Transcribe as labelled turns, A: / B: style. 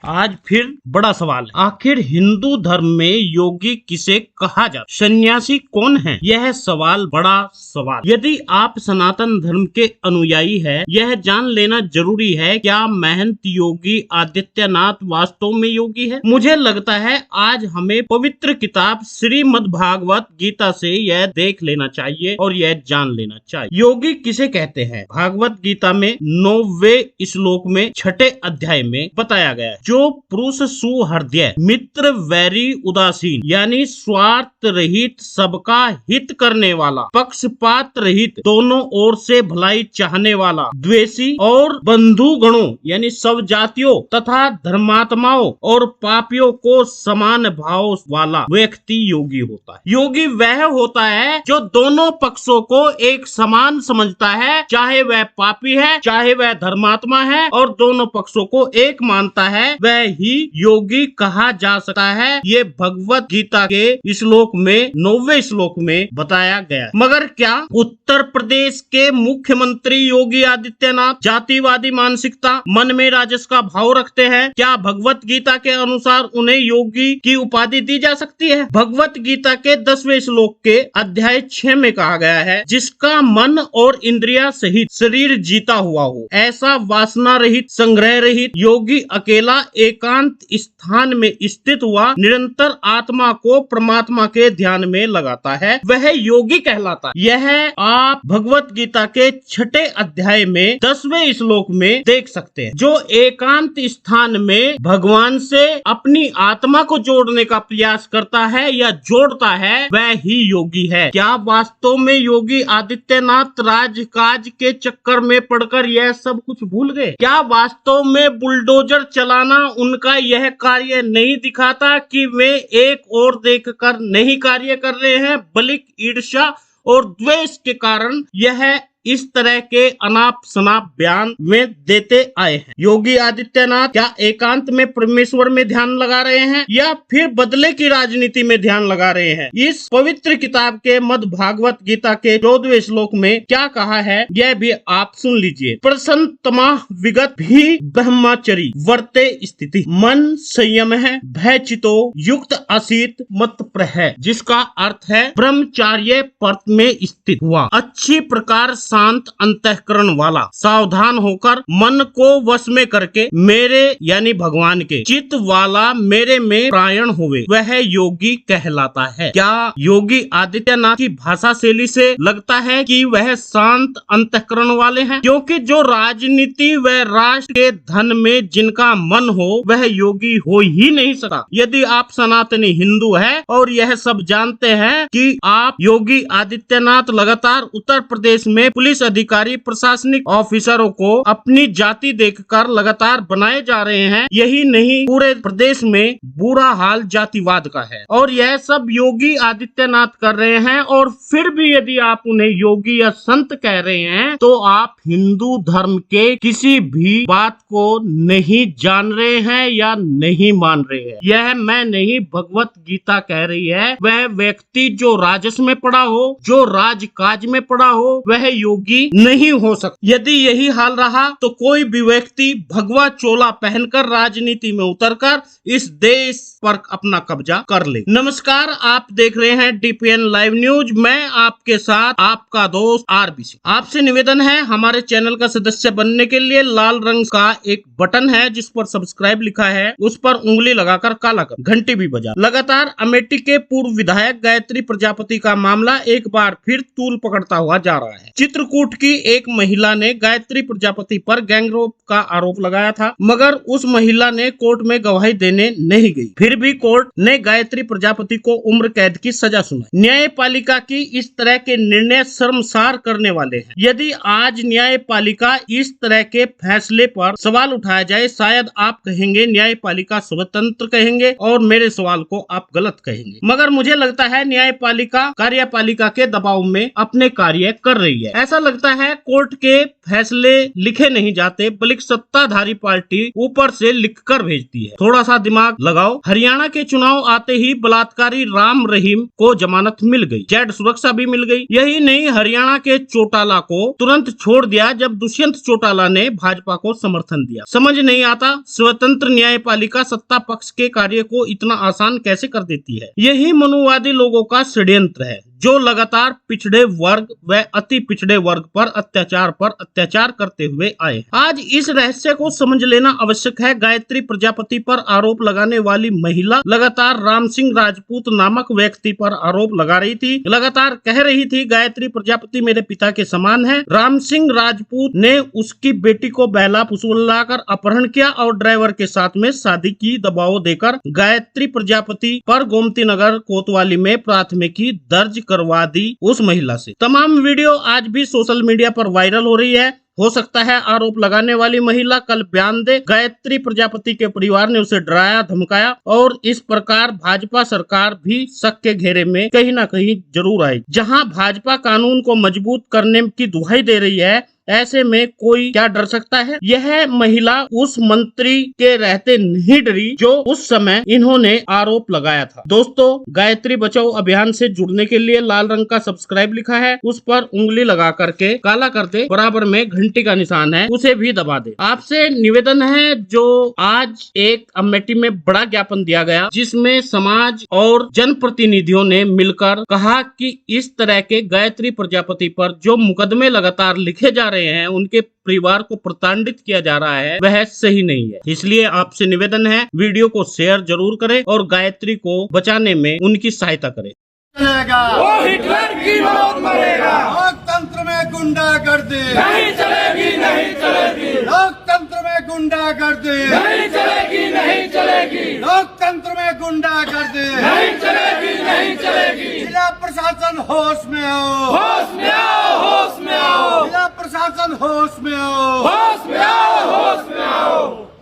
A: आज फिर बड़ा सवाल है, आखिर हिंदू धर्म में योगी किसे कहा जाता, सन्यासी कौन है? यह सवाल बड़ा सवाल। यदि आप सनातन धर्म के अनुयायी है, यह जान लेना जरूरी है, क्या महंत योगी आदित्यनाथ वास्तव में योगी है? मुझे लगता है आज हमें पवित्र किताब श्रीमद् भागवत गीता से यह देख लेना चाहिए और यह जान लेना चाहिए। योगी किसे कहते हैं? भागवत गीता में 9वें श्लोक में 6ठे अध्याय में बताया गया है, जो पुरुष सुहृदय, मित्र वैरी उदासीन, यानी स्वार्थ रहित, सबका हित करने वाला, पक्षपात रहित, दोनों ओर से भलाई चाहने वाला, द्वेषी और बंधु गणों यानी सब जातियों तथा धर्मात्माओं और पापियों को समान भाव वाला व्यक्ति योगी होता है। योगी वह होता है जो दोनों पक्षों को एक समान समझता है, चाहे वह पापी है चाहे वह धर्मात्मा है, और दोनों पक्षों को एक मानता है, वह ही योगी कहा जा सकता है। ये भगवत गीता के श्लोक में 9वें श्लोक में बताया गया। मगर क्या उत्तर प्रदेश के मुख्यमंत्री योगी आदित्यनाथ जातिवादी मानसिकता, मन में राजस का भाव रखते हैं? क्या भगवत गीता के अनुसार उन्हें योगी की उपाधि दी जा सकती है? भगवत गीता के 10वें श्लोक के अध्याय 6 में कहा गया है, जिसका मन और इंद्रिया सहित शरीर जीता हुआ हो, ऐसा वासना रहित, संग्रह रहित योगी अकेला एकांत स्थान में स्थित हुआ निरंतर आत्मा को परमात्मा के ध्यान में लगाता है, वह योगी कहलाता है। यह आप भगवत गीता के 6ठे अध्याय में 10वें श्लोक में देख सकते हैं। जो एकांत स्थान में भगवान से अपनी आत्मा को जोड़ने का प्रयास करता है या जोड़ता है, वह ही योगी है। क्या वास्तव में योगी आदित्यनाथ राजकाज के चक्कर में पड़कर यह सब कुछ भूल गए? क्या वास्तव में बुलडोजर चलाना उनका यह कार्य नहीं दिखाता कि वे एक और देखकर नहीं कार्य कर रहे हैं, बल्कि ईर्ष्या और द्वेष के कारण यह इस तरह के अनाप शनाप बयान में देते आए हैं? योगी आदित्यनाथ क्या एकांत में परमेश्वर में ध्यान लगा रहे हैं या फिर बदले की राजनीति में ध्यान लगा रहे हैं? इस पवित्र किताब के मध्य भागवत गीता के 14वें श्लोक में क्या कहा है, यह भी आप सुन लीजिए। प्रसन्नतमा विगत भी ब्रह्मचरी वर्ते स्थिति, मन संयम है, भय चितो युक्त असित मत प्रह, जिसका अर्थ है ब्रह्मचार्य पर्त में स्थित हुआ, अच्छी प्रकार शांत अंतःकरण वाला, सावधान होकर मन को वश में करके मेरे यानी भगवान के चित्त वाला मेरे में प्रायण हुए, वह योगी कहलाता है। क्या योगी आदित्यनाथ की भाषा शैली से लगता है कि वह शांत अंतःकरण वाले हैं? क्योंकि जो राजनीति व राष्ट्र के धन में जिनका मन हो, वह योगी हो ही नहीं सकता। यदि आप सनातनी हिंदू है और यह सब जानते हैं कि आप योगी आदित्यनाथ लगातार उत्तर प्रदेश में पुलिस अधिकारी, प्रशासनिक ऑफिसरों को अपनी जाति देखकर लगातार बनाए जा रहे हैं, यही नहीं पूरे प्रदेश में बुरा हाल जातिवाद का है, और यह सब योगी आदित्यनाथ कर रहे हैं, और फिर भी यदि आप उन्हें योगी या संत कह रहे हैं, तो आप हिंदू धर्म के किसी भी बात को नहीं जान रहे हैं या नहीं मान रहे हैं। यह मैं नहीं, भगवत गीता कह रही है। वह व्यक्ति जो राजस में पड़ा हो, जो राजकाज में पड़ा हो, वह योगी नहीं हो सकता। यदि यही हाल रहा तो कोई भी व्यक्ति भगवा चोला पहनकर राजनीति में उतरकर इस देश पर अपना कब्जा कर ले। नमस्कार, आप देख रहे हैं डीपीएन लाइव न्यूज। मैं आपके साथ आपका दोस्त आरबीसी। आपसे निवेदन है, हमारे चैनल का सदस्य बनने के लिए लाल रंग का एक बटन है जिस पर सब्सक्राइब लिखा है, उस पर उंगली लगाकर काला कर घंटी भी बजा। लगातार अमेठी के पूर्व विधायक गायत्री प्रजापति का मामला एक बार फिर तूल पकड़ता हुआ जा रहा है। चित्रकूट की एक महिला ने गायत्री प्रजापति पर गैंगरेप का आरोप लगाया था, मगर उस महिला ने कोर्ट में गवाही देने नहीं गई। फिर भी कोर्ट ने गायत्री प्रजापति को उम्र कैद की सजा सुनाई। न्यायपालिका की इस तरह के निर्णय शर्मसार करने वाले हैं। यदि आज न्यायपालिका इस तरह के फैसले पर सवाल उठाया जाए, शायद आप कहेंगे न्यायपालिका स्वतंत्र कहेंगे और मेरे सवाल को आप गलत कहेंगे, मगर मुझे लगता है न्यायपालिका कार्यपालिका के दबाव में अपने कार्य कर रही है। ऐसा लगता है कोर्ट के फैसले लिखे नहीं जाते बल्कि सत्ताधारी पार्टी ऊपर से लिखकर भेजती है। थोड़ा सा दिमाग लगाओ। हरियाणा के चुनाव आते ही बलात्कारी राम रहीम को जमानत मिल गई, जेड सुरक्षा भी मिल गई। यही नहीं, हरियाणा के चौटाला को तुरंत छोड़ दिया जब दुष्यंत चौटाला ने भाजपा को समर्थन दिया। समझ नहीं आता स्वतंत्र न्यायपालिका सत्ता पक्ष के कार्य को इतना आसान कैसे कर देती है। यही मनुवादी लोगों का षड्यंत्र है जो लगातार पिछड़े वर्ग व अति पिछड़े वर्ग पर अत्याचार करते हुए आए। आज इस रहस्य को समझ लेना आवश्यक है। गायत्री प्रजापति पर आरोप लगाने वाली महिला लगातार राम सिंह राजपूत नामक व्यक्ति पर आरोप लगा रही थी, लगातार कह रही थी गायत्री प्रजापति मेरे पिता के समान है। राम सिंह राजपूत ने उसकी बेटी को बहला फुसलाकर अपहरण किया और ड्राइवर के साथ में शादी की दबाव देकर गायत्री प्रजापति पर गोमती नगर कोतवाली में प्राथमिकी दर्ज करवा दी उस महिला से। तमाम वीडियो आज भी सोशल मीडिया पर वायरल हो रही है। हो सकता है आरोप लगाने वाली महिला कल बयान दे। गायत्री प्रजापति के परिवार ने उसे डराया धमकाया और इस प्रकार भाजपा सरकार भी शक के घेरे में कहीं ना कहीं जरूर आई। जहां भाजपा कानून को मजबूत करने की दुहाई दे रही है, ऐसे में कोई क्या डर सकता है। यह महिला उस मंत्री के रहते नहीं डरी जो उस समय इन्होंने आरोप लगाया था। दोस्तों, गायत्री बचाओ अभियान से जुड़ने के लिए लाल रंग का सब्सक्राइब लिखा है, उस पर उंगली लगा करके काला कर दे, बराबर में घंटी का निशान है उसे भी दबा दे। आपसे निवेदन है, जो आज एक अमेठी में बड़ा ज्ञापन दिया गया जिसमें समाज और जनप्रतिनिधियों ने मिलकर कहा कि इस तरह के गायत्री प्रजापति पर जो मुकदमे लगातार लिखे जा रहे हैं, उनके परिवार को प्रताड़ित किया जा रहा है, वह सही नहीं है। इसलिए आपसे निवेदन है, वीडियो को शेयर जरूर करें और गायत्री को बचाने में उनकी सहायता करें।
B: वो हिटलर की मौत मरेगा।
C: लोकतंत्र में गुंडागर्दी
B: नहीं चलेगी, नहीं चलेगी।
C: लोकतंत्र में गुंडागर्दी
B: नहीं चलेगी, नहीं चलेगी।
C: लोकतंत्र में गुंडागर्दी
B: नहीं चलेगी, नहीं चलेगी।
C: जिला प्रशासन होश में आओ,
B: होश में आओ, होश में आओ।
C: जिला प्रशासन होश में आओ,
B: होश में आओ, होश में आओ।